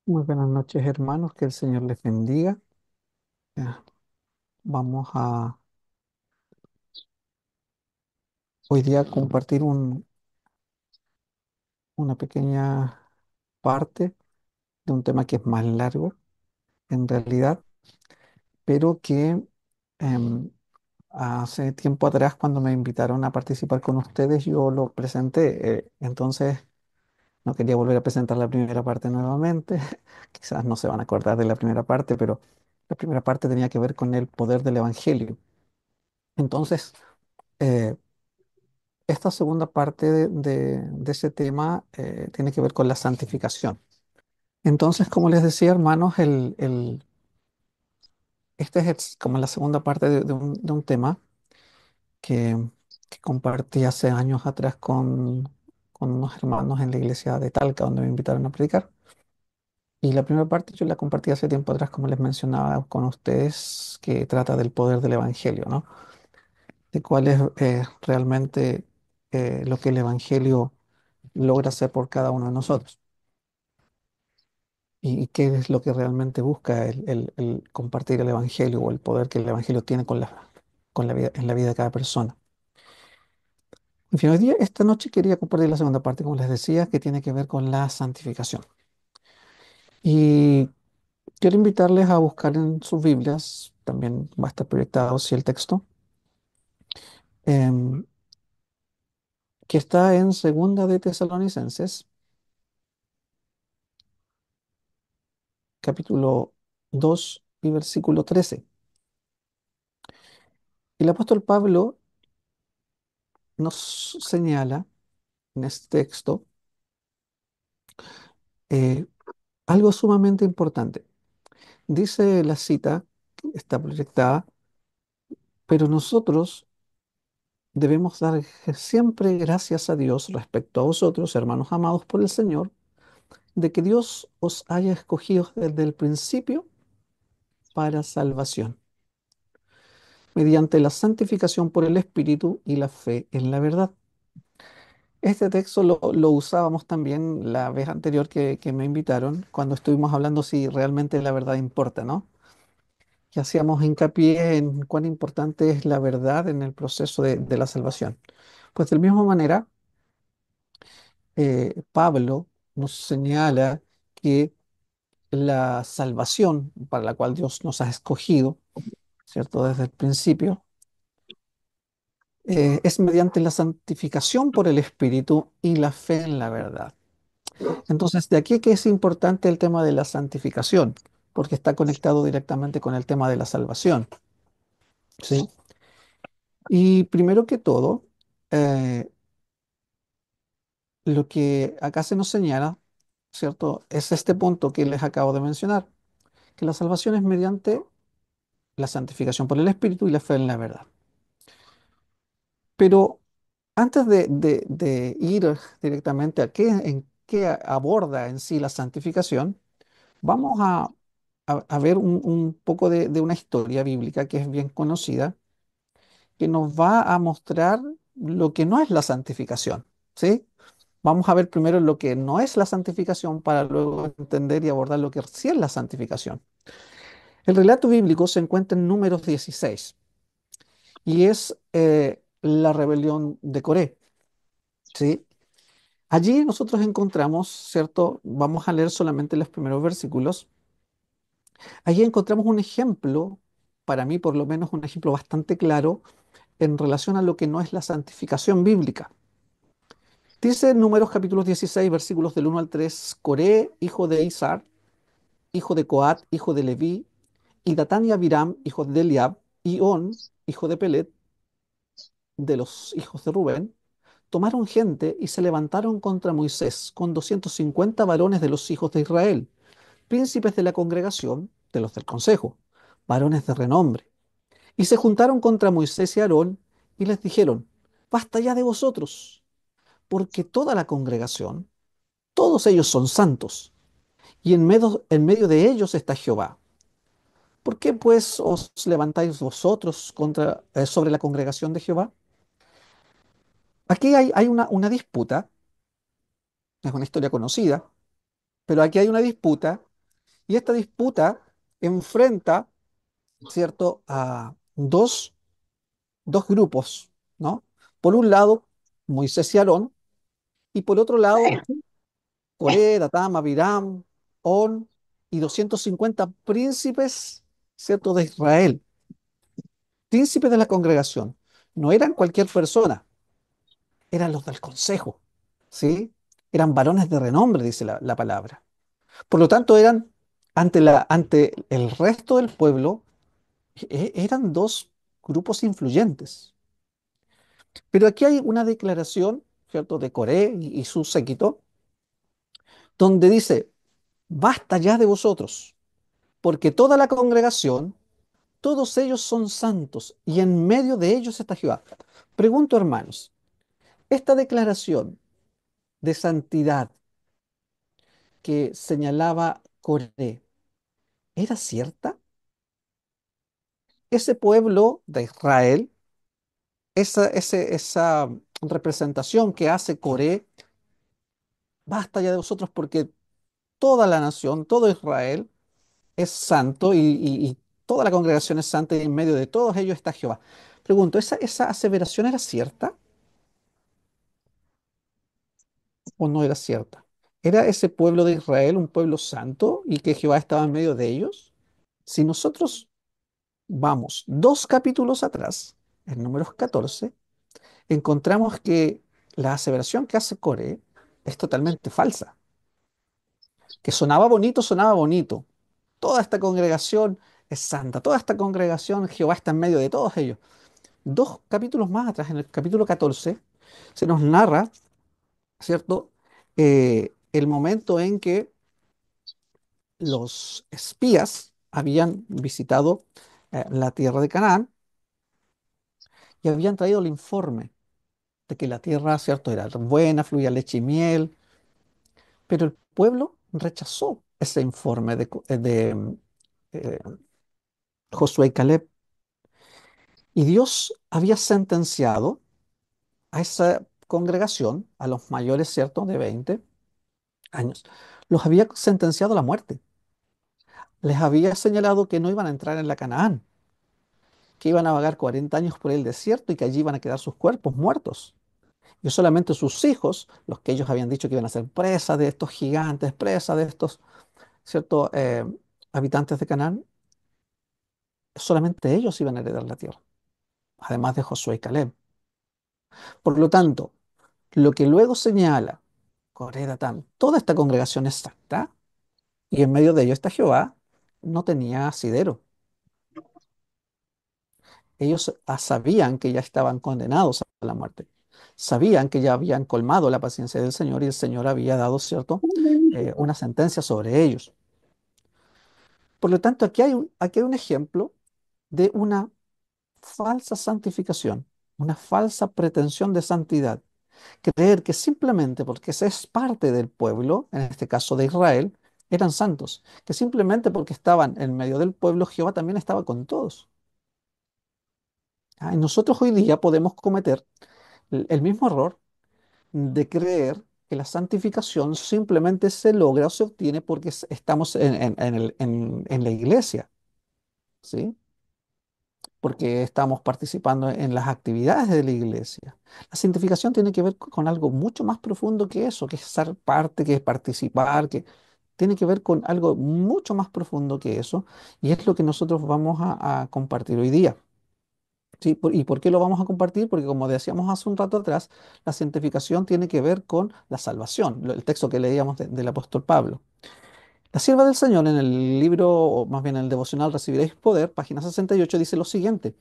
Muy buenas noches, hermanos, que el Señor les bendiga. Ya, vamos a hoy día compartir una pequeña parte de un tema que es más largo en realidad, pero que em, hace tiempo atrás cuando me invitaron a participar con ustedes yo lo presenté. Entonces no quería volver a presentar la primera parte nuevamente. Quizás no se van a acordar de la primera parte, pero la primera parte tenía que ver con el poder del Evangelio. Entonces, eh, esta segunda parte de ese tema tiene que ver con la santificación. Entonces, como les decía, hermanos, este es como la segunda parte de un tema que, que compartí hace años atrás con unos hermanos en la iglesia de Talca, donde me invitaron a predicar. Y la primera parte yo la compartí hace tiempo atrás, como les mencionaba con ustedes, que trata del poder del Evangelio, ¿no? De cuál es realmente lo que el Evangelio logra hacer por cada uno de nosotros. Y qué es lo que realmente busca el compartir el Evangelio o el poder que el Evangelio tiene con la vida, en la vida de cada persona. En fin, hoy día, esta noche quería compartir la segunda parte, como les decía, que tiene que ver con la santificación. Y quiero invitarles a buscar en sus Biblias, también va a estar proyectado si el texto, em, que está en Segunda de Tesalonicenses, capítulo 2 y versículo 13. El apóstol Pablo nos señala en este texto eh, algo sumamente importante. Dice la cita, que está proyectada, pero nosotros debemos dar siempre gracias a Dios respecto a vosotros, hermanos amados por el Señor, de que Dios os haya escogido desde el principio para salvación, mediante la santificación por el Espíritu y la fe en la verdad. Este texto lo usábamos también la vez anterior que me invitaron, cuando estuvimos hablando si realmente la verdad importa, ¿no? Que hacíamos hincapié en cuán importante es la verdad en el proceso de la salvación. Pues de la misma manera, Pablo nos señala que la salvación para la cual Dios nos ha escogido, ¿cierto? Desde el principio, es mediante la santificación por el Espíritu y la fe en la verdad. Entonces, de aquí que es importante el tema de la santificación, porque está conectado directamente con el tema de la salvación, ¿sí? Y primero que todo, eh, lo que acá se nos señala, ¿cierto? Es este punto que les acabo de mencionar, que la salvación es mediante la santificación por el Espíritu y la fe en la verdad. Pero antes de ir directamente a qué, en qué aborda en sí la santificación, vamos a ver un poco de una historia bíblica que es bien conocida, que nos va a mostrar lo que no es la santificación, ¿sí? Vamos a ver primero lo que no es la santificación para luego entender y abordar lo que sí es la santificación. El relato bíblico se encuentra en Números 16 y es la rebelión de Coré, ¿sí? Allí nosotros encontramos, ¿cierto? Vamos a leer solamente los primeros versículos. Allí encontramos un ejemplo, para mí por lo menos un ejemplo bastante claro en relación a lo que no es la santificación bíblica. Dice en Números capítulos 16, versículos del 1 al 3: Coré, hijo de Izar, hijo de Coat, hijo de Leví, y Datán y Abiram, hijos de Eliab, y On, hijo de Pelet, de los hijos de Rubén, tomaron gente y se levantaron contra Moisés con 250 varones de los hijos de Israel, príncipes de la congregación, de los del consejo, varones de renombre. Y se juntaron contra Moisés y Aarón y les dijeron: Basta ya de vosotros, porque toda la congregación, todos ellos son santos, y en medio de ellos está Jehová. ¿Por qué pues os levantáis vosotros sobre la congregación de Jehová? Aquí hay una disputa, es una historia conocida, pero aquí hay una disputa Y esta disputa enfrenta, ¿cierto?, a dos grupos, ¿no? Por un lado, Moisés y Aarón, y por otro lado, Coré, Datán, Abiram, On y 250 príncipes, ¿cierto?, de Israel, príncipes de la congregación. No eran cualquier persona, eran los del consejo, ¿sí? Eran varones de renombre, dice la palabra. Por lo tanto, eran ante el resto del pueblo, eran dos grupos influyentes. Pero aquí hay una declaración, ¿cierto?, de Coré y su séquito, donde dice, basta ya de vosotros, porque toda la congregación, todos ellos son santos, y en medio de ellos está Jehová. Pregunto, hermanos, esta declaración de santidad que señalaba Coré, ¿era cierta? Ese pueblo de Israel, esa representación que hace Coré, basta ya de vosotros porque toda la nación, todo Israel es santo y toda la congregación es santa y en medio de todos ellos está Jehová. Pregunto, ¿esa aseveración era cierta o no era cierta? ¿Era ese pueblo de Israel un pueblo santo y que Jehová estaba en medio de ellos? Si nosotros vamos 2 capítulos atrás, en Números 14, encontramos que la aseveración que hace Coré es totalmente falsa. Que sonaba bonito. Toda esta congregación es santa, toda esta congregación, Jehová está en medio de todos ellos. 2 capítulos más atrás, en el capítulo 14, se nos narra, ¿cierto? El momento en que los espías habían visitado la tierra de Canaán y habían traído el informe de que la tierra, ¿cierto?, era buena, fluía leche y miel, pero el pueblo rechazó ese informe de eh, Josué y Caleb. Y Dios había sentenciado a esa congregación, a los mayores, ¿cierto?, de 20 años, los había sentenciado a la muerte. Les había señalado que no iban a entrar en la Canaán, que iban a vagar 40 años por el desierto y que allí iban a quedar sus cuerpos muertos. Y solamente sus hijos, los que ellos habían dicho que iban a ser presas de estos gigantes, presas de estos, ¿cierto?, habitantes de Canaán, solamente ellos iban a heredar la tierra, además de Josué y Caleb. Por lo tanto, lo que luego señala Coré, Datán, toda esta congregación es santa, y en medio de ello está Jehová, no tenía asidero. Ellos sabían que ya estaban condenados a la muerte. Sabían que ya habían colmado la paciencia del Señor y el Señor había dado, ¿cierto?, una sentencia sobre ellos. Por lo tanto, aquí hay un ejemplo de una falsa santificación, una falsa pretensión de santidad. Creer que simplemente porque se es parte del pueblo, en este caso de Israel, eran santos. Que simplemente porque estaban en medio del pueblo, Jehová también estaba con todos. Y nosotros hoy día podemos cometer el mismo error de creer que la santificación simplemente se logra o se obtiene porque estamos en la iglesia, ¿sí? Porque estamos participando en las actividades de la iglesia. La santificación tiene que ver con algo mucho más profundo que eso, que es ser parte, que es participar, que tiene que ver con algo mucho más profundo que eso, y es lo que nosotros vamos a compartir hoy día. ¿Sí? ¿Y por qué lo vamos a compartir? Porque como decíamos hace un rato atrás, la santificación tiene que ver con la salvación, el texto que leíamos del apóstol Pablo. La sierva del Señor en el libro, o más bien en el devocional Recibiréis Poder, página 68, dice lo siguiente: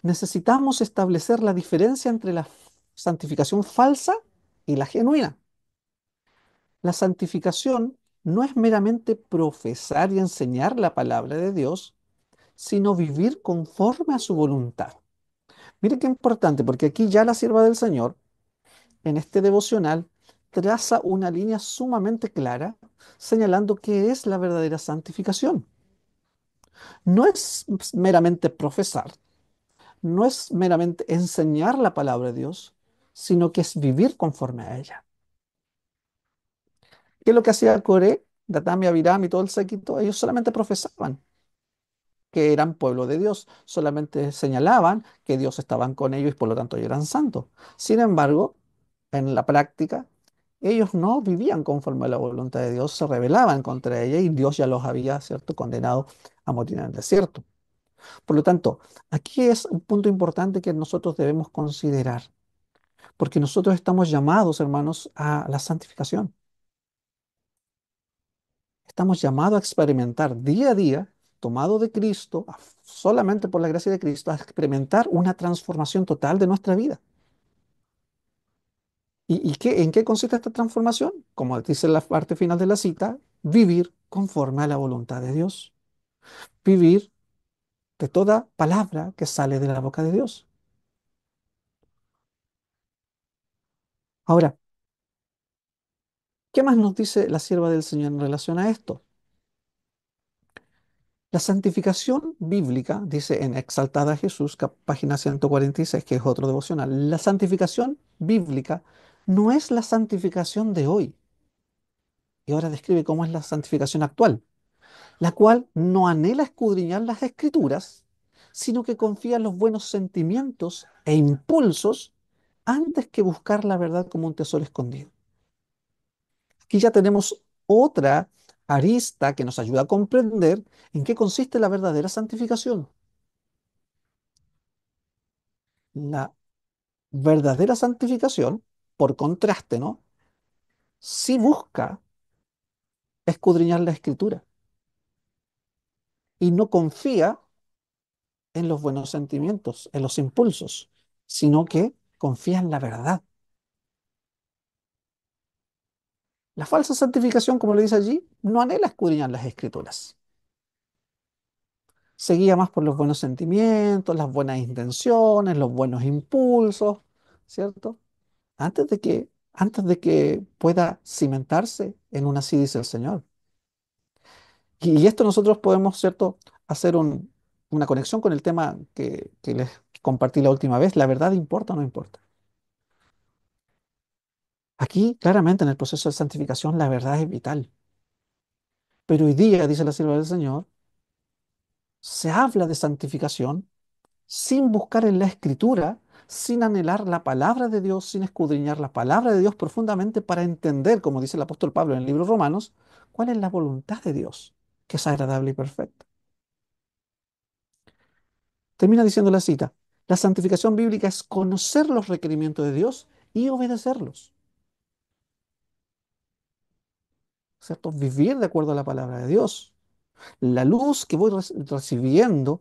necesitamos establecer la diferencia entre la santificación falsa y la genuina. La santificación no es meramente profesar y enseñar la palabra de Dios, sino vivir conforme a su voluntad. Mire qué importante, porque aquí ya la sierva del Señor, en este devocional, traza una línea sumamente clara, señalando qué es la verdadera santificación. No es meramente profesar, no es meramente enseñar la palabra de Dios, sino que es vivir conforme a ella. ¿Qué es lo que hacía Coré? Datán y Abiram y todo el séquito, ellos solamente profesaban que eran pueblo de Dios, solamente señalaban que Dios estaba con ellos y por lo tanto ellos eran santos. Sin embargo, en la práctica, ellos no vivían conforme a la voluntad de Dios, se rebelaban contra ella y Dios ya los había, ¿cierto?, condenado a morir en el desierto. Por lo tanto, aquí es un punto importante que nosotros debemos considerar, porque nosotros estamos llamados, hermanos, a la santificación. Estamos llamados a experimentar día a día, tomado de Cristo, solamente por la gracia de Cristo, a experimentar una transformación total de nuestra vida. En qué consiste esta transformación? Como dice la parte final de la cita, vivir conforme a la voluntad de Dios. Vivir de toda palabra que sale de la boca de Dios. Ahora, ¿qué más nos dice la sierva del Señor en relación a esto? La santificación bíblica, dice en Exaltada Jesús, página 146, que es otro devocional, la santificación bíblica no es la santificación de hoy. Y ahora describe cómo es la santificación actual, la cual no anhela escudriñar las escrituras, sino que confía en los buenos sentimientos e impulsos antes que buscar la verdad como un tesoro escondido. Aquí ya tenemos otra arista que nos ayuda a comprender en qué consiste la verdadera santificación. La verdadera santificación, por contraste, ¿no? Sí busca escudriñar la escritura y no confía en los buenos sentimientos, en los impulsos, sino que confía en la verdad. La falsa santificación, como lo dice allí, no anhela escudriñar las escrituras. Se guía más por los buenos sentimientos, las buenas intenciones, los buenos impulsos, ¿cierto? Antes de que pueda cimentarse en una así dice el Señor. Y esto nosotros podemos, ¿cierto?, hacer una conexión con el tema que les compartí la última vez. ¿La verdad importa o no importa? Aquí, claramente, en el proceso de santificación, la verdad es vital. Pero hoy día, dice la sierva del Señor, se habla de santificación sin buscar en la Escritura, sin anhelar la palabra de Dios, sin escudriñar la palabra de Dios profundamente para entender, como dice el apóstol Pablo en el libro de Romanos, cuál es la voluntad de Dios, que es agradable y perfecta. Termina diciendo la cita, la santificación bíblica es conocer los requerimientos de Dios y obedecerlos, ¿cierto? Vivir de acuerdo a la palabra de Dios. La luz que voy recibiendo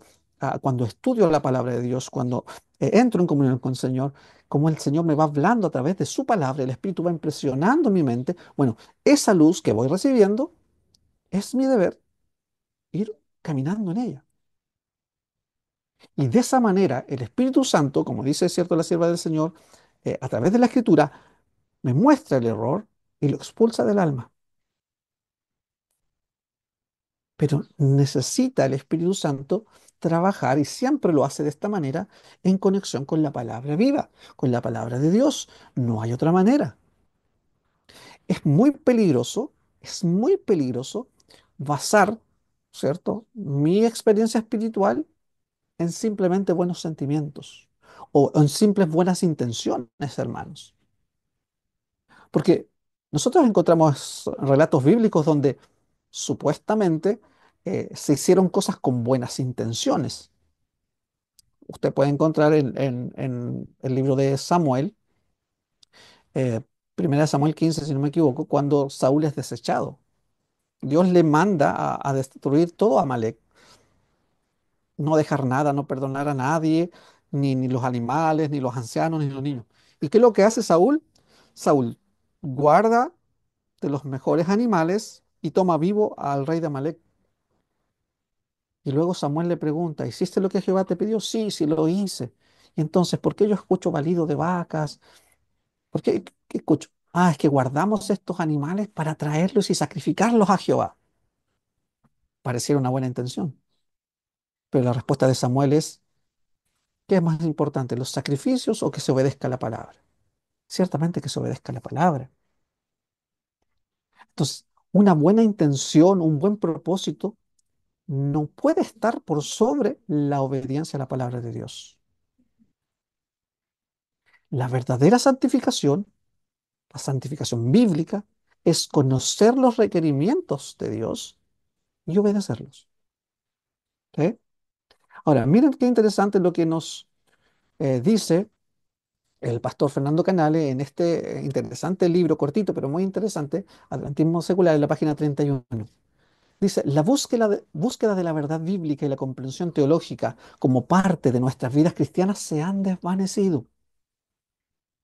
cuando estudio la palabra de Dios, cuando entro en comunión con el Señor, como el Señor me va hablando a través de su palabra, el Espíritu va impresionando mi mente, bueno, esa luz que voy recibiendo es mi deber ir caminando en ella. Y de esa manera el Espíritu Santo, como dice cierto la sierva del Señor, a través de la Escritura, me muestra el error y lo expulsa del alma. Pero necesita el Espíritu Santo trabajar y siempre lo hace de esta manera en conexión con la palabra viva, con la palabra de Dios. No hay otra manera. Es muy peligroso basar, ¿cierto?, mi experiencia espiritual en simplemente buenos sentimientos o en simples buenas intenciones, hermanos. Porque nosotros encontramos relatos bíblicos donde supuestamente se hicieron cosas con buenas intenciones. Usted puede encontrar en el libro de Samuel, eh, primera de Samuel 15, si no me equivoco, cuando Saúl es desechado. Dios le manda a destruir todo Amalek, no dejar nada, no perdonar a nadie, ni los animales, ni los ancianos, ni los niños. ¿Y qué es lo que hace Saúl? Saúl guarda de los mejores animales y toma vivo al rey de Amalek. Y luego Samuel le pregunta, ¿hiciste lo que Jehová te pidió? Sí, sí lo hice. Y entonces, ¿por qué yo escucho balido de vacas? ¿Por qué, qué escucho? Ah, es que guardamos estos animales para traerlos y sacrificarlos a Jehová. Pareciera una buena intención. Pero la respuesta de Samuel es, ¿qué es más importante, los sacrificios o que se obedezca la palabra? Ciertamente que se obedezca la palabra. Entonces, Una buena intención, un buen propósito, no puede estar por sobre la obediencia a la palabra de Dios. La verdadera santificación, la santificación bíblica, es conocer los requerimientos de Dios y obedecerlos. ¿Ok? Ahora, miren qué interesante lo que nos dice el pastor Fernando Canales en este interesante libro, cortito pero muy interesante, Adventismo Secular, en la página 31. Dice, la búsqueda de la verdad bíblica y la comprensión teológica como parte de nuestras vidas cristianas se han desvanecido.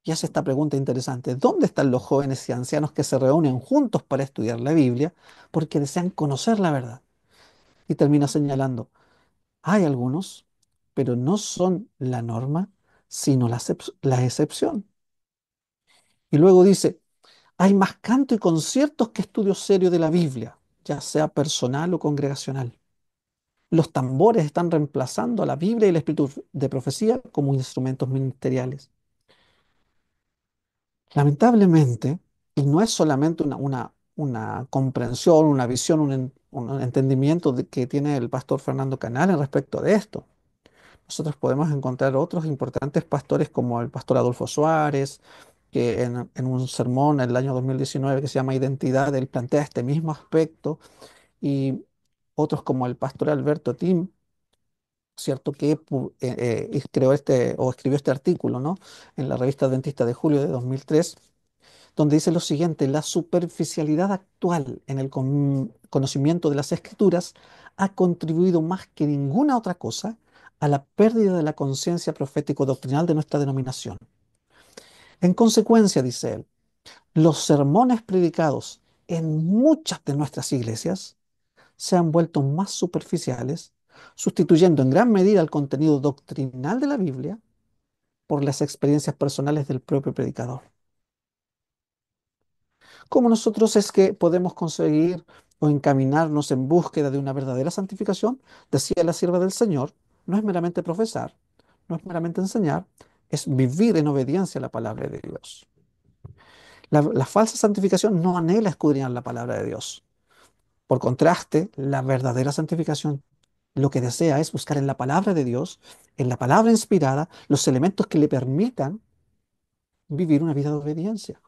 Y hace esta pregunta interesante: ¿dónde están los jóvenes y ancianos que se reúnen juntos para estudiar la Biblia porque desean conocer la verdad? Y termina señalando, hay algunos, pero no son la norma, sino la excepción. Y luego dice, hay más canto y conciertos que estudio serio de la Biblia, ya sea personal o congregacional. Los tambores están reemplazando a la Biblia y el espíritu de profecía como instrumentos ministeriales. Lamentablemente, y no es solamente una comprensión, una visión, un entendimiento que tiene el pastor Fernando Canales respecto de esto. Nosotros podemos encontrar otros importantes pastores como el pastor Adolfo Suárez, que en un sermón en el año 2019 que se llama Identidad, él plantea este mismo aspecto, y otros como el pastor Alberto Tim, ¿cierto? Que creó este o escribió este artículo, ¿no? En la revista Adventista de julio de 2003, donde dice lo siguiente: la superficialidad actual en el conocimiento de las escrituras ha contribuido más que ninguna otra cosa a la pérdida de la conciencia profético-doctrinal de nuestra denominación. En consecuencia, dice él, los sermones predicados en muchas de nuestras iglesias se han vuelto más superficiales, sustituyendo en gran medida el contenido doctrinal de la Biblia por las experiencias personales del propio predicador. ¿Cómo nosotros es que podemos conseguir o encaminarnos en búsqueda de una verdadera santificación? Decía la sierva del Señor, no es meramente profesar, no es meramente enseñar, es vivir en obediencia a la palabra de Dios. La falsa santificación no anhela escudriñar la palabra de Dios. Por contraste, la verdadera santificación lo que desea es buscar en la palabra de Dios, en la palabra inspirada, los elementos que le permitan vivir una vida de obediencia.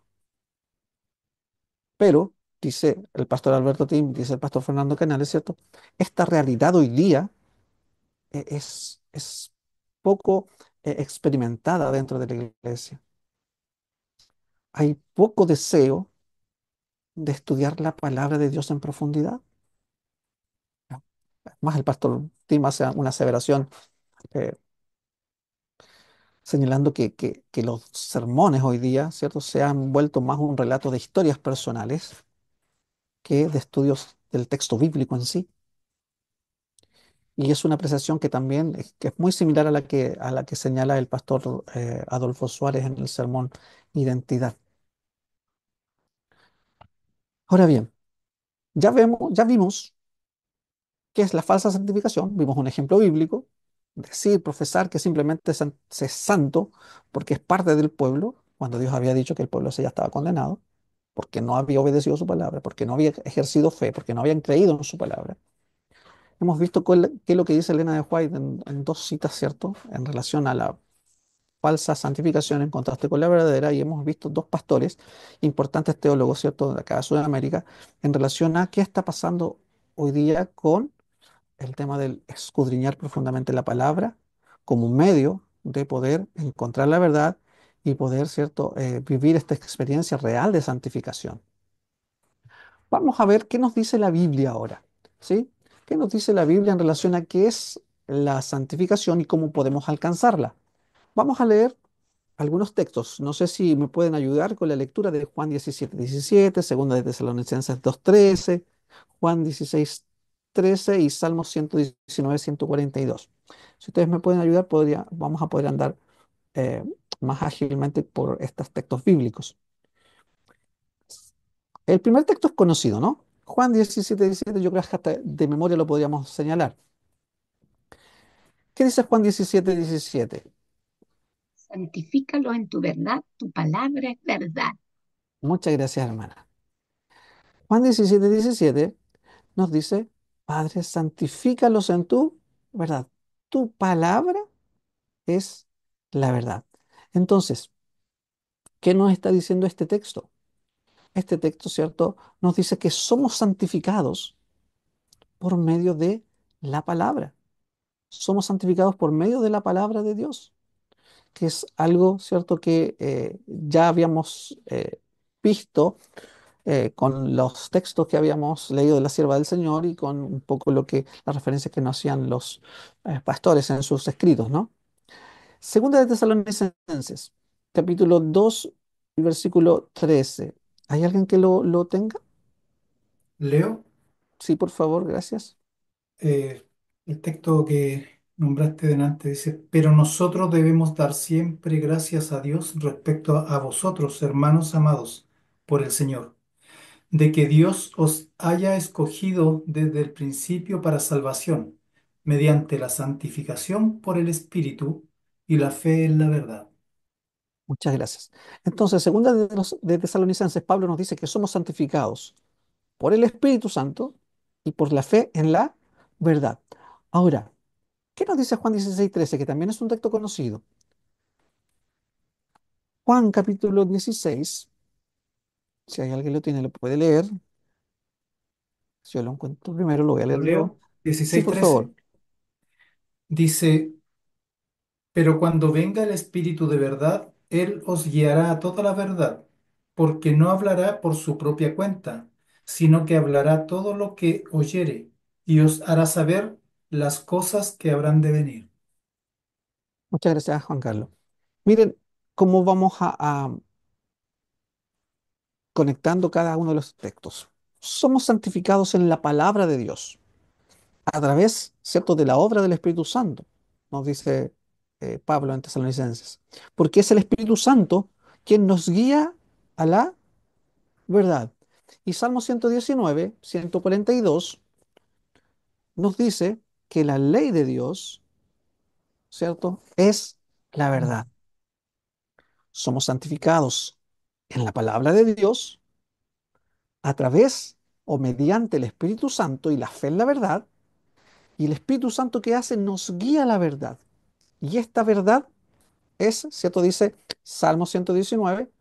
Pero, dice el pastor Alberto Tim, dice el pastor Fernando Canales, ¿cierto? Esta realidad hoy día es poco experimentada dentro de la iglesia. Hay poco deseo de estudiar la palabra de Dios en profundidad. Más el pastor Tim hace una aseveración eh, señalando que los sermones hoy día, ¿cierto?, se han vuelto más un relato de historias personales que de estudios del texto bíblico en sí. Y es una apreciación que también que es muy similar a la que señala el pastor Adolfo Suárez en el sermón Identidad. Ahora bien, ya vimos qué es la falsa santificación, vimos un ejemplo bíblico, decir, profesar que simplemente se es santo porque es parte del pueblo, cuando Dios había dicho que el pueblo ese ya estaba condenado, porque no había obedecido su palabra, porque no había ejercido fe, porque no habían creído en su palabra. Hemos visto qué es lo que dice Elena de White en dos citas, ¿cierto?, en relación a la falsa santificación en contraste con la verdadera, y hemos visto dos pastores, importantes teólogos, ¿cierto?, de acá de Sudamérica, en relación a qué está pasando hoy día con el tema del escudriñar profundamente la palabra como un medio de poder encontrar la verdad y poder, ¿cierto?, vivir esta experiencia real de santificación. Vamos a ver qué nos dice la Biblia ahora, ¿sí? ¿Qué nos dice la Biblia en relación a qué es la santificación y cómo podemos alcanzarla? Vamos a leer algunos textos. No sé si me pueden ayudar con la lectura de Juan 17:17, Segunda de Tesalonicenses 2:13, Juan 16:13 y Salmos 119, 142. Si ustedes me pueden ayudar, vamos a poder andar eh, más ágilmente por estos textos bíblicos. El primer texto es conocido, ¿no? Juan 17:17, yo creo que hasta de memoria lo podríamos señalar. ¿Qué dice Juan 17:17? Santifícalo en tu verdad, tu palabra es verdad. Muchas gracias, hermana. Juan 17:17 nos dice, Padre, santifícalos en tu verdad. Tu palabra es la verdad. Entonces, ¿qué nos está diciendo este texto? Este texto, ¿cierto? Nos dice que somos santificados por medio de la palabra. Somos santificados por medio de la palabra de Dios, que es algo, ¿cierto?, que ya habíamos visto con los textos que habíamos leído de la sierva del Señor y con un poco las referencias que nos hacían los pastores en sus escritos, ¿no? Segunda de Tesalonicenses, capítulo 2 y versículo 13. ¿Hay alguien que lo tenga? Leo Sí, por favor, gracias. eh, el texto que nombraste delante, dice, pero nosotros debemos dar siempre gracias a Dios respecto a vosotros, hermanos amados, por el Señor, de que Dios os haya escogido desde el principio para salvación, mediante la santificación por el Espíritu y la fe en la verdad. Muchas gracias. Entonces, de Tesalonicenses, Pablo nos dice que somos santificados por el Espíritu Santo y por la fe en la verdad. Ahora, ¿qué nos dice Juan 16:13? Que también es un texto conocido. Juan capítulo 16, si hay alguien que lo tiene, lo puede leer. Si yo lo encuentro primero, lo voy a Lo leer yo. leo, Sí, por 16:13, favor. dice, pero cuando venga el Espíritu de verdad, Él os guiará a toda la verdad, porque no hablará por su propia cuenta, sino que hablará todo lo que oyere, y os hará saber las cosas que habrán de venir. Muchas gracias, Juan Carlos. Miren cómo vamos conectando cada uno de los textos. Somos santificados en la palabra de Dios, a través, ¿cierto?, de la obra del Espíritu Santo, nos dice Pablo en Tesalonicenses. Porque es el Espíritu Santo quien nos guía a la verdad. Y Salmo 119, 142, nos dice que la ley de Dios, ¿cierto?, es la verdad. Somos santificados en la palabra de Dios a través o mediante el Espíritu Santo y la fe en la verdad. Y el Espíritu Santo, que hace, nos guía a la verdad. Y esta verdad es, ¿cierto? Dice Salmo 119,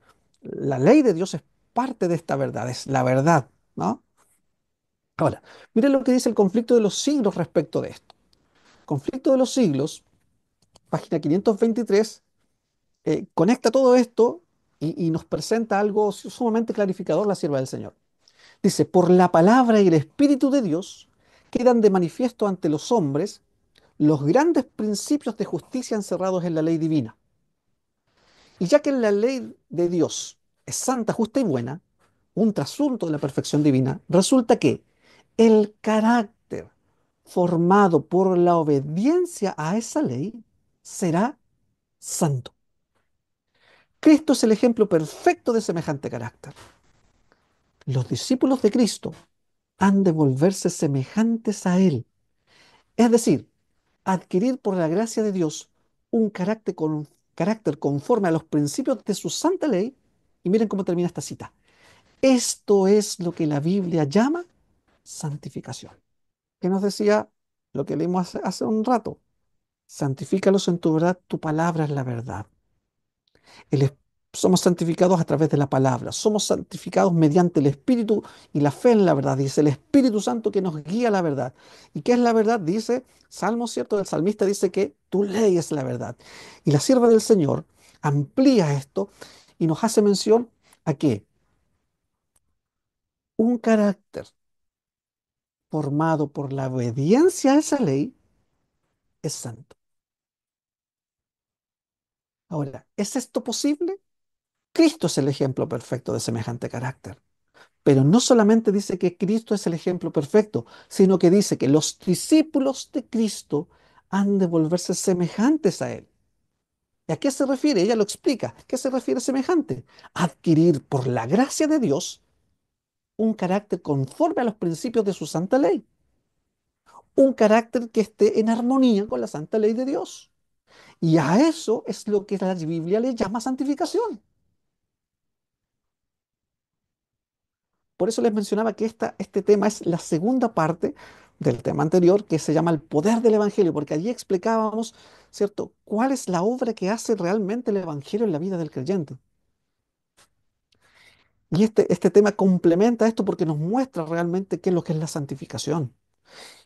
la ley de Dios es parte de esta verdad, es la verdad, ¿no? Ahora, miren lo que dice el conflicto de los siglos respecto de esto. Conflicto de los siglos, página 523, conecta todo esto y nos presenta algo sumamente clarificador, la sierva del Señor. Dice, por la palabra y el Espíritu de Dios quedan de manifiesto ante los hombres los grandes principios de justicia encerrados en la ley divina. Y ya que la ley de Dios es santa, justa y buena, un trasunto de la perfección divina, resulta que el carácter formado por la obediencia a esa ley será santo. Cristo es el ejemplo perfecto de semejante carácter. Los discípulos de Cristo han de volverse semejantes a Él, es decir, adquirir por la gracia de Dios un carácter conforme a los principios de su santa ley. Y miren cómo termina esta cita. Esto es lo que la Biblia llama santificación. ¿Qué nos decía lo que leímos hace un rato? Santifícalos en tu verdad, tu palabra es la verdad. El es- Somos santificados a través de la palabra, somos santificados mediante el Espíritu y la fe en la verdad. Dice el Espíritu Santo que nos guía a la verdad. ¿Y qué es la verdad? Dice, Salmo, ¿cierto? El salmista dice que tu ley es la verdad. Y la sierva del Señor amplía esto y nos hace mención a que un carácter formado por la obediencia a esa ley es santo. Ahora, ¿es esto posible? Cristo es el ejemplo perfecto de semejante carácter. Pero no solamente dice que Cristo es el ejemplo perfecto, sino que dice que los discípulos de Cristo han de volverse semejantes a Él. ¿Y a qué se refiere? Ella lo explica. ¿Qué se refiere semejante? Adquirir por la gracia de Dios un carácter conforme a los principios de su santa ley. Un carácter que esté en armonía con la santa ley de Dios. Y a eso es lo que la Biblia le llama santificación. Por eso les mencionaba que este tema es la segunda parte del tema anterior, que se llama el poder del Evangelio, porque allí explicábamos, ¿cierto?, cuál es la obra que hace realmente el Evangelio en la vida del creyente. Y este tema complementa esto porque nos muestra realmente qué es lo que es la santificación.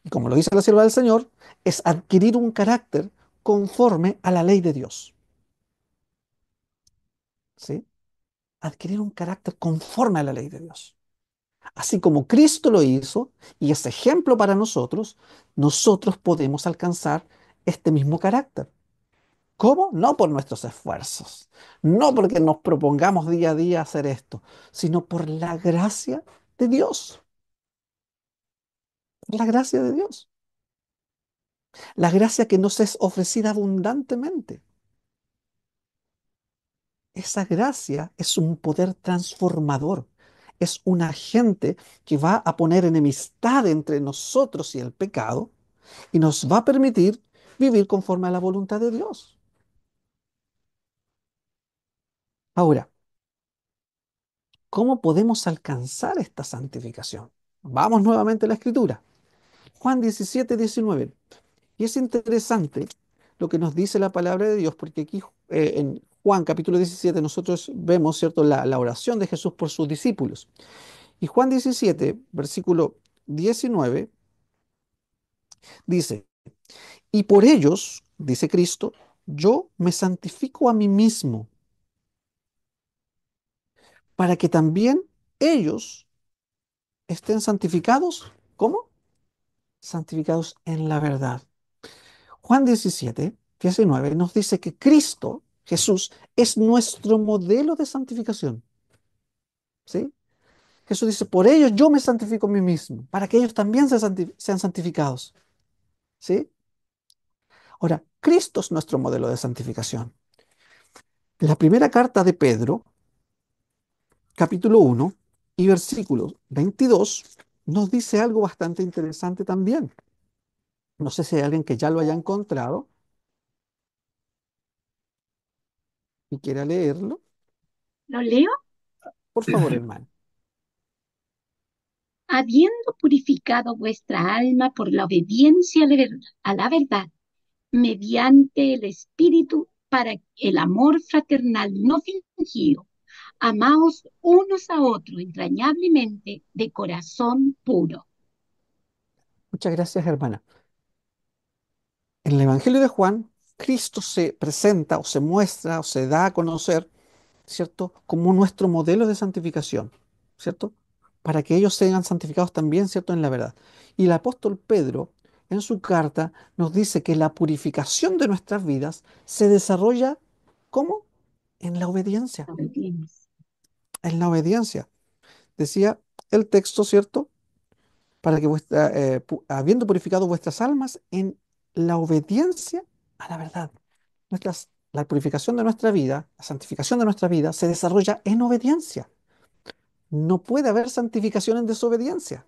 Y como lo dice la sierva del Señor, es adquirir un carácter conforme a la ley de Dios. ¿Sí? Adquirir un carácter conforme a la ley de Dios. Así como Cristo lo hizo y es ejemplo para nosotros, nosotros podemos alcanzar este mismo carácter. ¿Cómo? No por nuestros esfuerzos, no porque nos propongamos día a día hacer esto, sino por la gracia de Dios. Por la gracia de Dios. La gracia que nos es ofrecida abundantemente. Esa gracia es un poder transformador. Es un agente que va a poner enemistad entre nosotros y el pecado y nos va a permitir vivir conforme a la voluntad de Dios. Ahora, ¿cómo podemos alcanzar esta santificación? Vamos nuevamente a la Escritura. Juan 17, 19. Y es interesante lo que nos dice la palabra de Dios, porque aquí en Juan capítulo 17 nosotros vemos, ¿cierto?, la oración de Jesús por sus discípulos. Y Juan 17, versículo 19, dice, y por ellos, dice Cristo, yo me santifico a mí mismo, para que también ellos estén santificados. ¿Cómo? Santificados en la verdad. Juan 17, 19 nos dice que Cristo, Jesús, es nuestro modelo de santificación. ¿Sí? Jesús dice, por ellos yo me santifico a mí mismo, para que ellos también sean santificados. ¿Sí? Ahora, Cristo es nuestro modelo de santificación. La primera carta de Pedro, capítulo 1 y versículo 22, nos dice algo bastante interesante también. No sé si hay alguien que ya lo haya encontrado y quiera leerlo. ¿Lo leo? Por favor, hermano. Habiendo purificado vuestra alma por la obediencia a la verdad, mediante el Espíritu, para el amor fraternal no fingido, amaos unos a otros entrañablemente de corazón puro. Muchas gracias, hermana. En el Evangelio de Juan, Cristo se presenta o se muestra o se da a conocer, ¿cierto?, como nuestro modelo de santificación, ¿cierto? Para que ellos sean santificados también, ¿cierto?, en la verdad. Y el apóstol Pedro, en su carta, nos dice que la purificación de nuestras vidas se desarrolla, ¿cómo? En la obediencia, Obediencia. en la obediencia. Decía el texto, ¿cierto? Para que habiendo purificado vuestras almas en la obediencia a la verdad. La purificación de nuestra vida, la santificación de nuestra vida se desarrolla en obediencia. No puede haber santificación en desobediencia.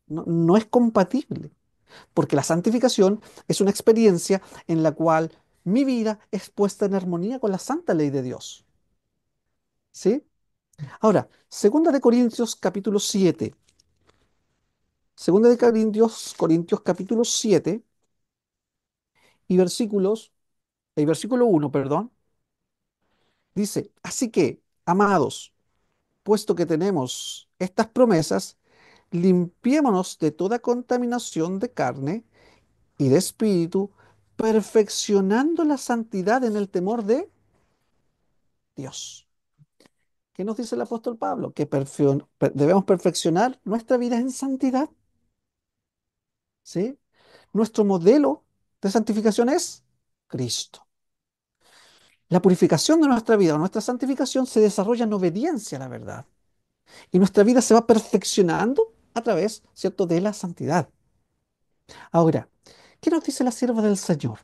No, no es compatible, porque la santificación es una experiencia en la cual mi vida es puesta en armonía con la santa ley de Dios. ¿Sí? Ahora, segunda de Corintios capítulo 7. Segunda de Corintios capítulo 7 y versículo 1, perdón, dice, así que, amados, puesto que tenemos estas promesas, limpiémonos de toda contaminación de carne y de espíritu, perfeccionando la santidad en el temor de Dios. ¿Qué nos dice el apóstol Pablo? Que debemos perfeccionar nuestra vida en santidad, ¿sí? Nuestro modelo de santificación es Cristo. La purificación de nuestra vida o nuestra santificación se desarrolla en obediencia a la verdad. Y nuestra vida se va perfeccionando a través, ¿cierto?, de la santidad. Ahora, ¿qué nos dice la sierva del Señor?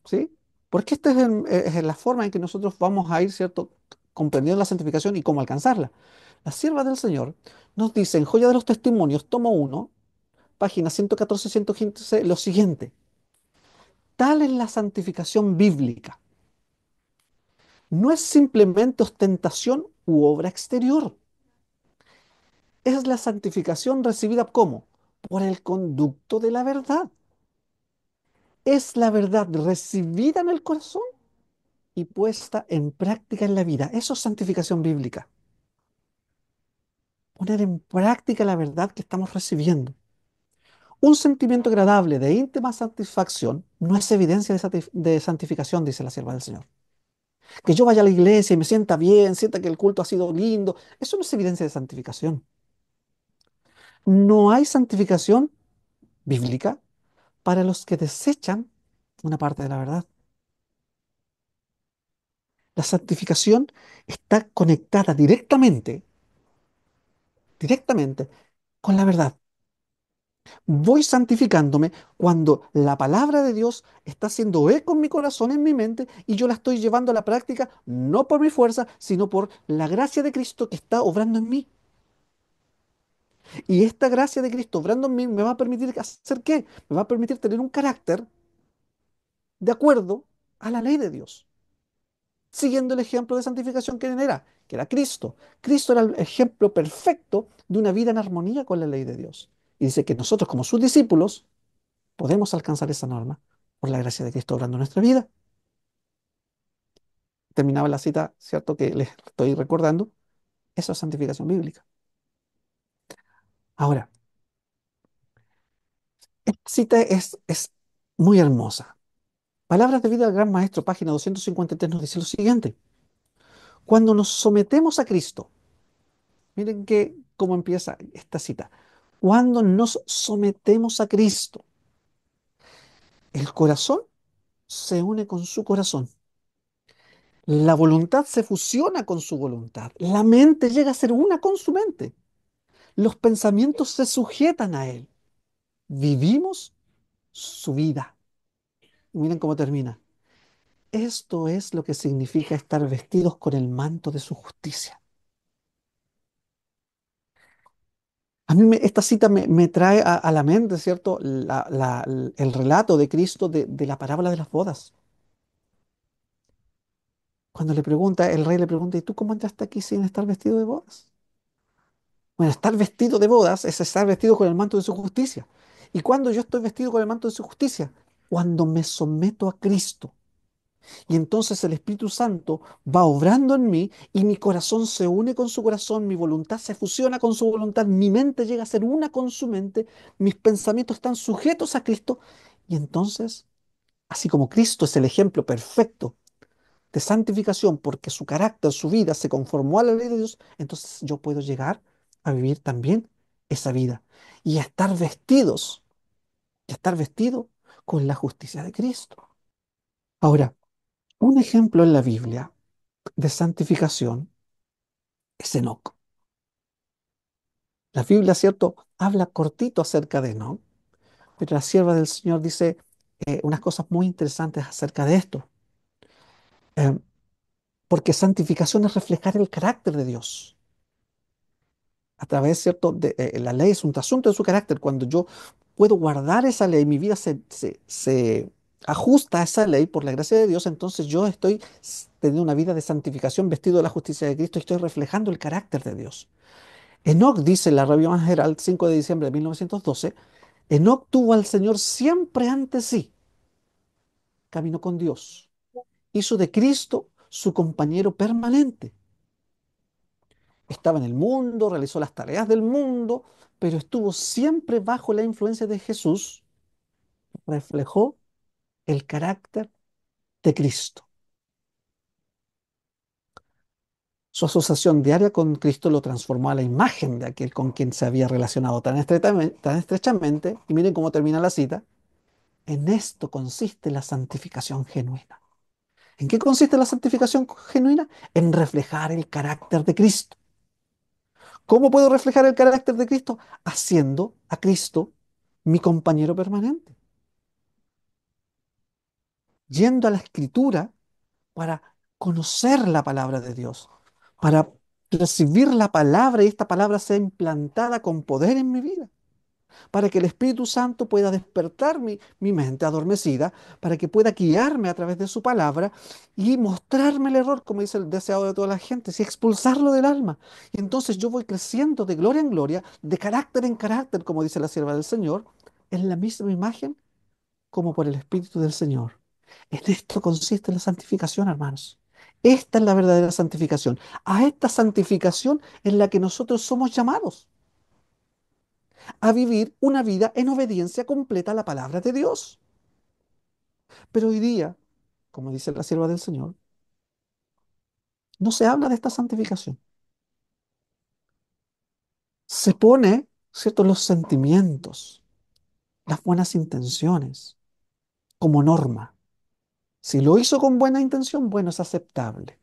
¿Sí? Porque esta es la forma en que nosotros vamos a ir, ¿cierto?, comprendiendo la santificación y cómo alcanzarla. La sierva del Señor nos dice en Joya de los Testimonios, tomo 1, página 114, 115, lo siguiente. Tal es la santificación bíblica. No es simplemente ostentación u obra exterior. Es la santificación recibida ¿cómo? Por el conducto de la verdad. Es la verdad recibida en el corazón y puesta en práctica en la vida. Eso es santificación bíblica. Poner en práctica la verdad que estamos recibiendo. Un sentimiento agradable de íntima satisfacción no es evidencia de santificación, dice la sierva del Señor. Que yo vaya a la iglesia y me sienta bien, sienta que el culto ha sido lindo, eso no es evidencia de santificación. No hay santificación bíblica para los que desechan una parte de la verdad. La santificación está conectada directamente con la verdad. Voy santificándome cuando la palabra de Dios está haciendo eco en mi corazón, en mi mente, y yo la estoy llevando a la práctica no por mi fuerza, sino por la gracia de Cristo que está obrando en mí. Y esta gracia de Cristo obrando en mí me va a permitir hacer ¿qué? Me va a permitir tener un carácter de acuerdo a la ley de Dios, siguiendo el ejemplo de santificación que era Cristo. Cristo era el ejemplo perfecto de una vida en armonía con la ley de Dios. Y dice que nosotros como sus discípulos podemos alcanzar esa norma por la gracia de Cristo obrando en nuestra vida. Terminaba la cita, ¿cierto? Que les estoy recordando. Eso es santificación bíblica. Ahora, esta cita es muy hermosa. Palabras de vida del Gran Maestro, página 253, nos dice lo siguiente. Cuando nos sometemos a Cristo, miren que cómo empieza esta cita. Cuando nos sometemos a Cristo, el corazón se une con su corazón. La voluntad se fusiona con su voluntad. La mente llega a ser una con su mente. Los pensamientos se sujetan a Él. Vivimos su vida. Y miren cómo termina. Esto es lo que significa estar vestidos con el manto de su justicia. A mí esta cita me trae a la mente, ¿cierto? El relato de Cristo de la parábola de las bodas. Cuando le pregunta, el rey le pregunta, ¿y tú cómo entraste aquí sin estar vestido de bodas? Bueno, estar vestido de bodas es estar vestido con el manto de su justicia. ¿Y cuando yo estoy vestido con el manto de su justicia? Cuando me someto a Cristo. Y entonces el Espíritu Santo va obrando en mí y mi corazón se une con su corazón, mi voluntad se fusiona con su voluntad, mi mente llega a ser una con su mente, mis pensamientos están sujetos a Cristo. Y entonces, así como Cristo es el ejemplo perfecto de santificación porque su carácter, su vida se conformó a la ley de Dios, entonces yo puedo llegar a vivir también esa vida y a estar vestidos, y a estar vestido con la justicia de Cristo. Ahora, un ejemplo en la Biblia de santificación es Enoc. La Biblia, ¿cierto?, habla cortito acerca de Enoc, pero la sierva del Señor dice unas cosas muy interesantes acerca de esto. Eh, Porque santificación es reflejar el carácter de Dios. A través, ¿cierto?, la ley es un asunto de su carácter. Cuando yo puedo guardar esa ley, mi vida se ajusta a esa ley por la gracia de Dios, entonces yo estoy teniendo una vida de santificación vestido de la justicia de Cristo y estoy reflejando el carácter de Dios. Enoc, dice la Review and Herald, 5 de diciembre de 1912, Enoc tuvo al Señor siempre ante sí, caminó con Dios, hizo de Cristo su compañero permanente. Estaba en el mundo, realizó las tareas del mundo, pero estuvo siempre bajo la influencia de Jesús, reflejó el carácter de Cristo. Su asociación diaria con Cristo lo transformó a la imagen de aquel con quien se había relacionado tan estrechamente, y miren cómo termina la cita. En esto consiste la santificación genuina. ¿En qué consiste la santificación genuina? En reflejar el carácter de Cristo. ¿Cómo puedo reflejar el carácter de Cristo? Haciendo a Cristo mi compañero permanente. Yendo a la Escritura para conocer la palabra de Dios, para recibir la palabra y esta palabra sea implantada con poder en mi vida. para que el Espíritu Santo pueda despertar mi mente adormecida, para que pueda guiarme a través de su palabra y mostrarme el error, como dice el deseado de toda la gente, y expulsarlo del alma. Y entonces yo voy creciendo de gloria en gloria, de carácter en carácter, como dice la sierva del Señor, en la misma imagen como por el Espíritu del Señor. En esto consiste la santificación, hermanos. Esta es la verdadera santificación. A esta santificación en la que nosotros somos llamados a vivir una vida en obediencia completa a la palabra de Dios. Pero hoy día, como dice la sierva del Señor, no se habla de esta santificación. Se pone, ¿cierto?, los sentimientos, las buenas intenciones como norma. Si lo hizo con buena intención, bueno, es aceptable.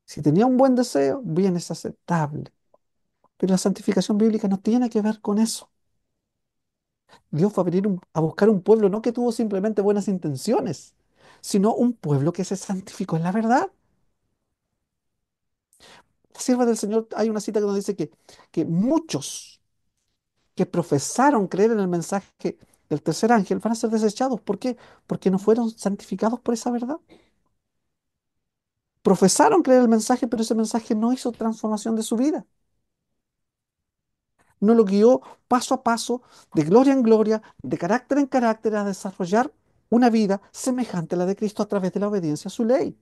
Si tenía un buen deseo, bien, es aceptable. Pero la santificación bíblica no tiene que ver con eso. Dios va a venir a buscar un pueblo no que tuvo simplemente buenas intenciones, sino un pueblo que se santificó en la verdad. La sierva del Señor, hay una cita que nos dice que muchos que profesaron creer en el mensaje del tercer ángel van a ser desechados. ¿Por qué? Porque no fueron santificados por esa verdad. Profesaron creer el mensaje, pero ese mensaje no hizo transformación de su vida. No lo guió paso a paso, de gloria en gloria, de carácter en carácter, a desarrollar una vida semejante a la de Cristo a través de la obediencia a su ley,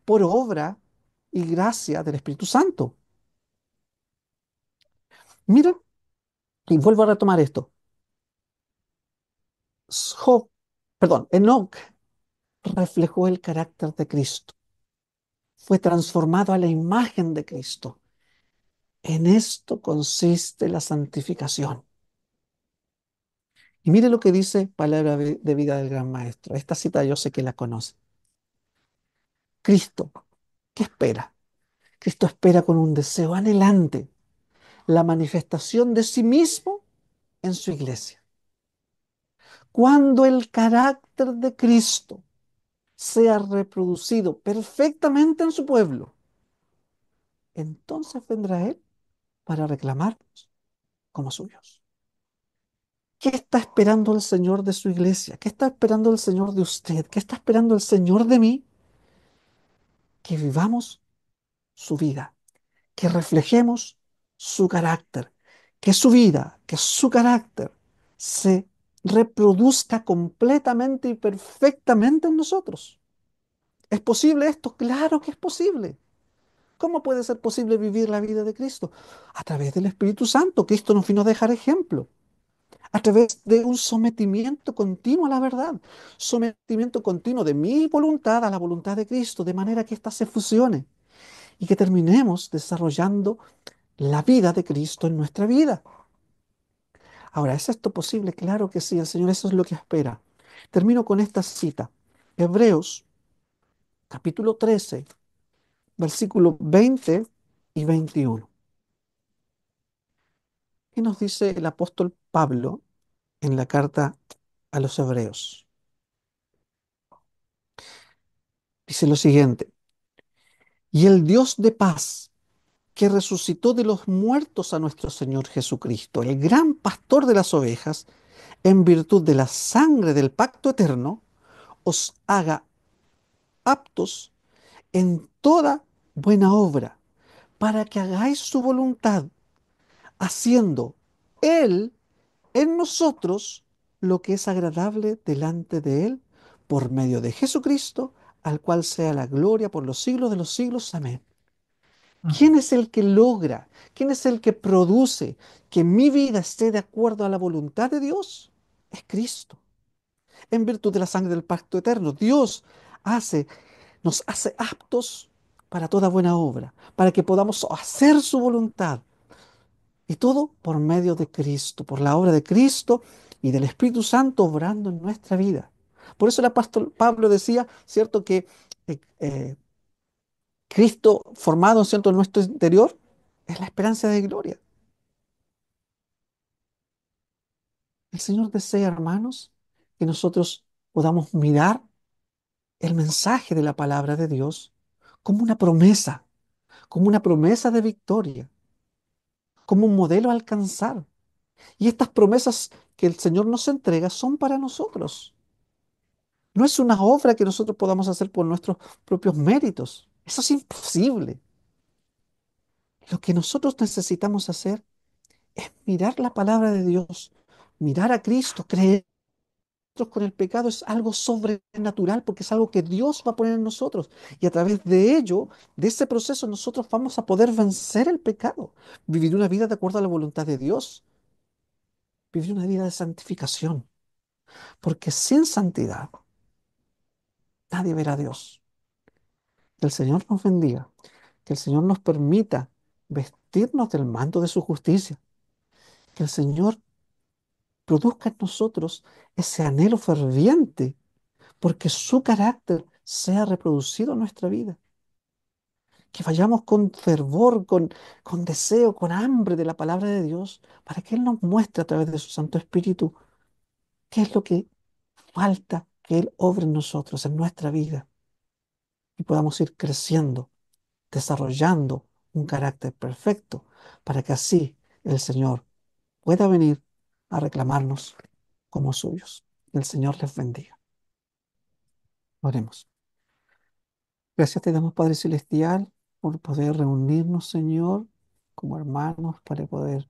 por obra y gracia del Espíritu Santo. Miren, y vuelvo a retomar esto. Job, perdón, Enoc reflejó el carácter de Cristo, fue transformado a la imagen de Cristo. En esto consiste la santificación. Y mire lo que dice Palabra de Vida del Gran Maestro. Esta cita yo sé que la conoce. Cristo, ¿qué espera? Cristo espera con un deseo anhelante la manifestación de sí mismo en su iglesia. Cuando el carácter de Cristo sea reproducido perfectamente en su pueblo, entonces vendrá Él para reclamarnos como suyos. ¿Qué está esperando el Señor de su iglesia? ¿Qué está esperando el Señor de usted? ¿Qué está esperando el Señor de mí? Que vivamos su vida, que reflejemos su carácter, que su vida, que su carácter se reproduzca completamente y perfectamente en nosotros. ¿Es posible esto? Claro que es posible. ¿Cómo puede ser posible vivir la vida de Cristo? A través del Espíritu Santo. Cristo nos vino a dejar ejemplo. A través de un sometimiento continuo a la verdad. Sometimiento continuo de mi voluntad a la voluntad de Cristo, de manera que ésta se fusione y que terminemos desarrollando la vida de Cristo en nuestra vida. Ahora, ¿es esto posible? Claro que sí, el Señor eso es lo que espera. Termino con esta cita. Hebreos, capítulo 13, versículos 20 y 21. ¿Qué nos dice el apóstol Pablo en la carta a los Hebreos? Dice lo siguiente: y el Dios de paz, que resucitó de los muertos a nuestro Señor Jesucristo, el gran pastor de las ovejas, en virtud de la sangre del pacto eterno, os haga aptos en toda buena obra, para que hagáis su voluntad, haciendo Él en nosotros lo que es agradable delante de Él, por medio de Jesucristo, al cual sea la gloria por los siglos de los siglos. Amén. Mm. ¿Quién es el que logra? ¿Quién es el que produce que mi vida esté de acuerdo a la voluntad de Dios? Es Cristo. En virtud de la sangre del pacto eterno, Dios hace, nos hace aptos para toda buena obra, para que podamos hacer su voluntad. Y todo por medio de Cristo, por la obra de Cristo y del Espíritu Santo obrando en nuestra vida. Por eso el apóstol Pablo decía, ¿cierto?, que Cristo formado, ¿cierto?, en nuestro interior es la esperanza de gloria. El Señor desea, hermanos, que nosotros podamos mirar el mensaje de la palabra de Dios como una promesa de victoria, como un modelo a alcanzar. Y estas promesas que el Señor nos entrega son para nosotros. No es una obra que nosotros podamos hacer por nuestros propios méritos. Eso es imposible. Lo que nosotros necesitamos hacer es mirar la palabra de Dios, mirar a Cristo, creer con el pecado es algo sobrenatural porque es algo que Dios va a poner en nosotros. Y a través de ello, de ese proceso, nosotros vamos a poder vencer el pecado, vivir una vida de acuerdo a la voluntad de Dios, vivir una vida de santificación. Porque sin santidad nadie verá a Dios. Que el Señor nos bendiga, que el Señor nos permita vestirnos del manto de su justicia, que el Señor produzca en nosotros ese anhelo ferviente porque su carácter sea reproducido en nuestra vida. Que vayamos con fervor, con deseo, con hambre de la palabra de Dios, para que Él nos muestre a través de su Santo Espíritu qué es lo que falta que Él obre en nosotros, en nuestra vida, y podamos ir creciendo, desarrollando un carácter perfecto, para que así el Señor pueda venir a reclamarnos como suyos. Que el Señor les bendiga. Oremos. Gracias te damos, Padre Celestial, por poder reunirnos, Señor, como hermanos, para poder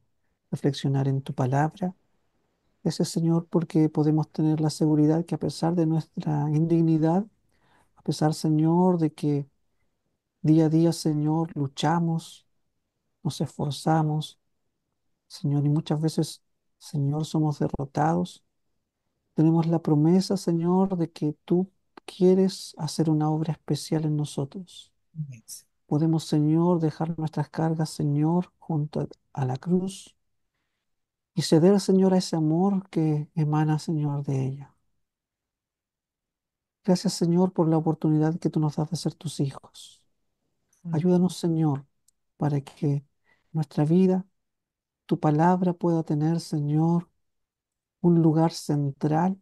reflexionar en tu palabra. Gracias, Señor, porque podemos tener la seguridad que a pesar de nuestra indignidad, a pesar, Señor, de que día a día, Señor, luchamos, nos esforzamos, Señor, y muchas veces, Señor, somos derrotados, tenemos la promesa, Señor, de que tú quieres hacer una obra especial en nosotros. Amén. Podemos, Señor, dejar nuestras cargas, Señor, junto a la cruz y ceder, Señor, a ese amor que emana, Señor, de ella. Gracias, Señor, por la oportunidad que tú nos das de ser tus hijos. Ayúdanos, Señor, para que nuestra vida, tu palabra pueda tener, Señor, un lugar central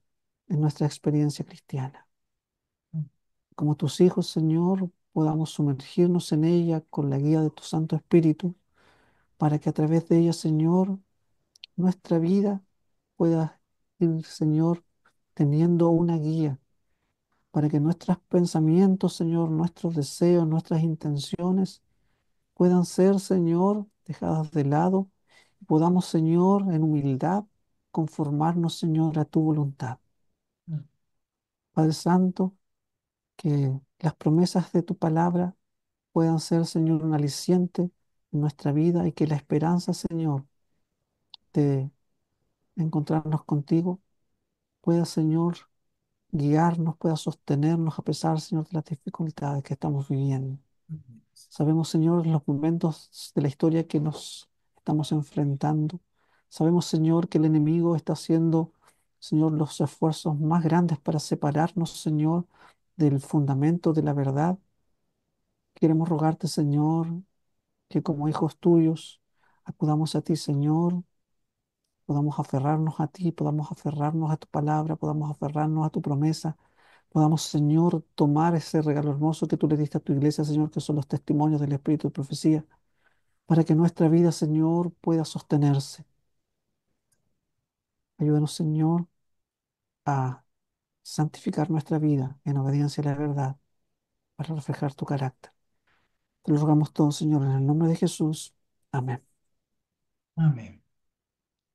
en nuestra experiencia cristiana. Como tus hijos, Señor, podamos sumergirnos en ella con la guía de tu Santo Espíritu, para que a través de ella, Señor, nuestra vida pueda ir, Señor, teniendo una guía para que nuestros pensamientos, Señor, nuestros deseos, nuestras intenciones puedan ser, Señor, dejadas de lado y podamos, Señor, en humildad conformarnos, Señor, a tu voluntad. Padre Santo, que las promesas de tu palabra puedan ser, Señor, un aliciente en nuestra vida y que la esperanza, Señor, de encontrarnos contigo pueda, Señor, guiarnos, pueda sostenernos a pesar, Señor, de las dificultades que estamos viviendo. Sabemos, Señor, los momentos de la historia que nos estamos enfrentando. Sabemos, Señor, que el enemigo está haciendo, Señor, los esfuerzos más grandes para separarnos, Señor, del fundamento de la verdad. Queremos rogarte, Señor, que como hijos tuyos acudamos a ti, Señor, podamos aferrarnos a ti, podamos aferrarnos a tu palabra, podamos aferrarnos a tu promesa. Podamos, Señor, tomar ese regalo hermoso que tú le diste a tu iglesia, Señor, que son los testimonios del Espíritu de profecía, para que nuestra vida, Señor, pueda sostenerse. Ayúdanos, Señor, a santificar nuestra vida en obediencia a la verdad, para reflejar tu carácter. Te lo rogamos todo, Señor, en el nombre de Jesús. Amén. Amén.